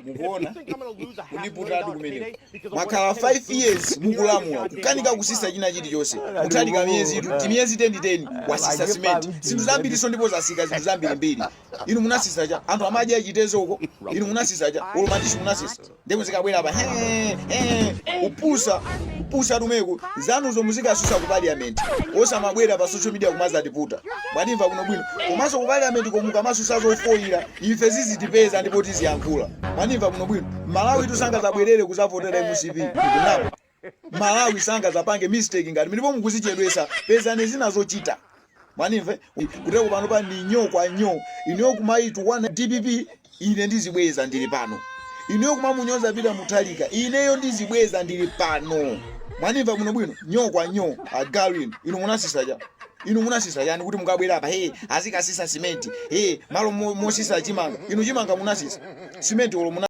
mukuona kundiputatu kumene makhala 5 years mukulamula kukanika kusisa china chilichonse mutalika miyezi 10 wasisa simenti zinthu zambiriso ndipo zasika zinthu zambirimbiri inu munasisa cha anthu amadya achitezo uko inu munasisa cha olomandishi munasisa ndipo zikabwera pa upusa tumeko zanuzo muzikasusa ku parliament osamabwera pa social media kumazatiputa mwatimva kuno bwino komanso ku parliament komuka masusa zofoyira ife zizitipeza ndipo tiziyankhula mwatimva kuno bwino Malawi tusanga zabwerere kuzavotera MCP kunapo Malawi sanga zapange mistake ngati ndipo mukuzichedwesa pezani zina zochita mwanimve kuteko pano pa ni nyo kwa nyo iniyo kumaitu 1 DPP ine ndizibweza ndili pano iniyo kumamunyoza pita mutalika ineyo ndizibweza ndili pano mwanimva kuno bwino nyo kwa nyo agarin inu munasisa yani kuti mukabwera apa azikasisa simenti malo mosisa chimanga inu chimanga munasisa simenti olo